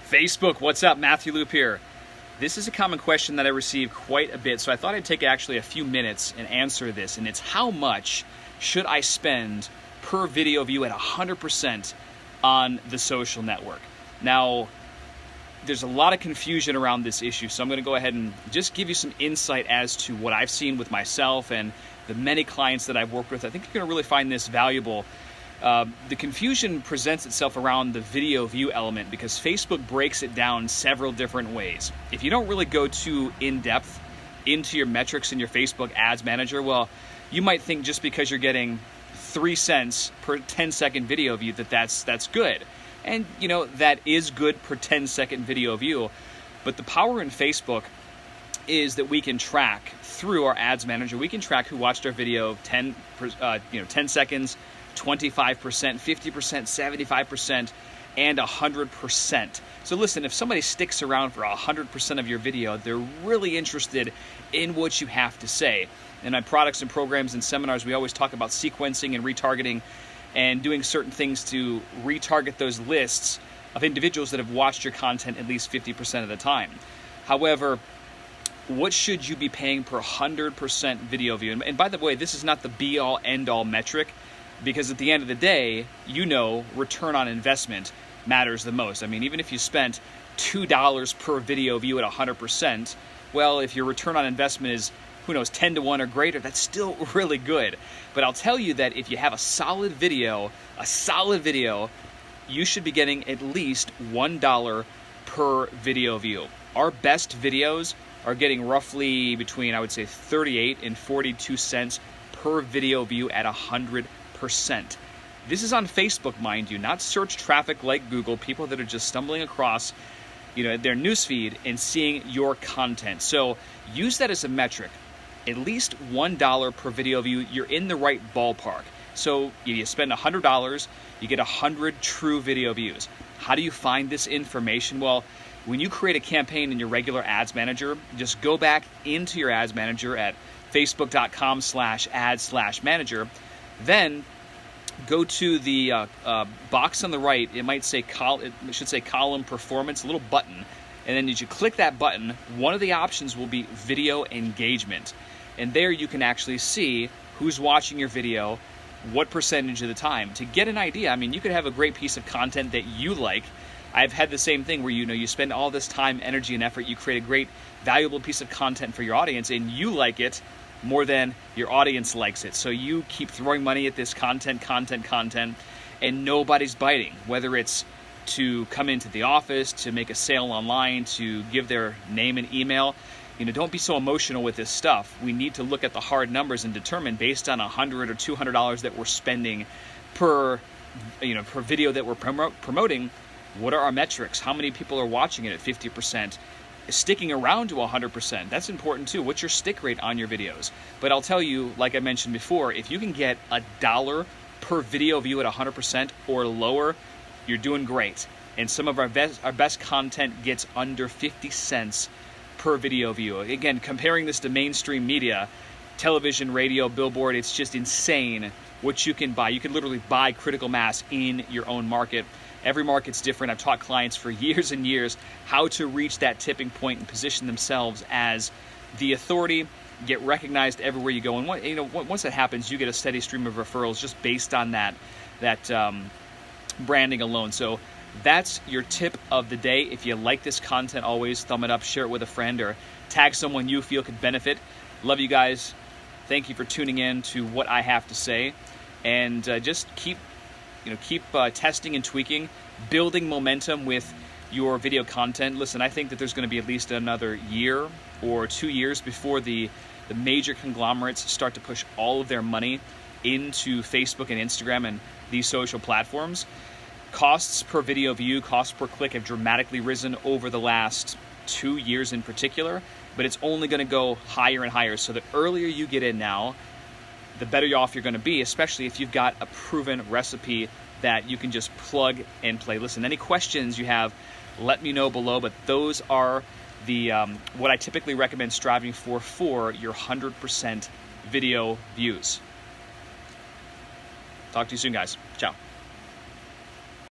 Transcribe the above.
Facebook, what's up? Matthew Loop here. This is a common question that I receive quite a bit, so I thought I'd take actually a few minutes and answer this, and it's how much should I spend per video view at 100% on the social network? Now, there's a lot of confusion around this issue, so I'm going to go ahead and just give you some insight as to what I've seen with myself and the many clients that I've worked with. I think you're going to really find this valuable. The confusion presents itself around the video view element because Facebook breaks it down several different ways. If you don't really go too in-depth into your metrics in your Facebook Ads Manager, well, you might think just because you're getting 3 cents per 10-second video view that's good. And, you know, that is good per 10-second video view. But the power in Facebook is that we can track through our Ads Manager. We can track who watched our video 10 seconds, 25%, 50%, 75%, and 100%. So listen, if somebody sticks around for 100% of your video, they're really interested in what you have to say. In my products and programs and seminars, we always talk about sequencing and retargeting and doing certain things to retarget those lists of individuals that have watched your content at least 50% of the time. However, what should you be paying per 100% video view? And by the way, this is not the be-all, end-all metric, because at the end of the day, you know, return on investment matters the most. I mean, even if you spent $2 per video view at 100%, well, if your return on investment is, who knows, 10 to 1 or greater, that's still really good. But I'll tell you that if you have a solid video, you should be getting at least $1 per video view. Our best videos are getting roughly between, I would say, 38 and 42 cents per video view at 100%. This is on Facebook, mind you, not search traffic like Google, people that are just stumbling across, you know, their newsfeed and seeing your content. So use that as a metric. At least $1 per video view, you're in the right ballpark. So you spend $100, you get 100 true video views. How do you find this information? Well, when you create a campaign in your regular Ads Manager, just go back into your Ads Manager at facebook.com/ads/manager. Then go to the box on the right. It should say column performance, a little button. And then as you click that button, one of the options will be video engagement. And there you can actually see who's watching your video, what percentage of the time. To get an idea, I mean, you could have a great piece of content that you like. I've had the same thing where, you know, you spend all this time, energy, and effort, you create a great, valuable piece of content for your audience, and you like it more than your audience likes it. So you keep throwing money at this content, and nobody's biting, whether it's to come into the office, to make a sale online, to give their name and email. You know, don't be so emotional with this stuff. We need to look at the hard numbers and determine, based on $100 or $200 that we're spending per video that we're promoting, what are our metrics? How many people are watching it at 50%? Sticking around to 100%, that's important too. What's your stick rate on your videos? But I'll tell you, like I mentioned before, if you can get $1 per video view at 100% or lower, you're doing great. And some of our best content gets under 50 cents per video view. Again, comparing this to mainstream media, television, radio, billboard, it's just insane what you can buy. You can literally buy critical mass in your own market. Every market's different. I've taught clients for years and years how to reach that tipping point and position themselves as the authority, get recognized everywhere you go. And once that happens, you get a steady stream of referrals just based on that branding alone. So that's your tip of the day. If you like this content, always thumb it up, share it with a friend, or tag someone you feel could benefit. Love you guys. Thank you for tuning in to what I have to say. And just keep testing and tweaking, building momentum with your video content. Listen, I think that there's going to be at least another year or 2 years before the major conglomerates start to push all of their money into Facebook and Instagram and these social platforms. Costs per video view, costs per click have dramatically risen over the last 2 years in particular, but it's only going to go higher and higher. So the earlier you get in now, the better off you're going to be, especially if you've got a proven recipe that you can just plug and play. Listen, any questions you have, let me know below, but those are the what I typically recommend striving for your 100% video views. Talk to you soon, guys. Ciao.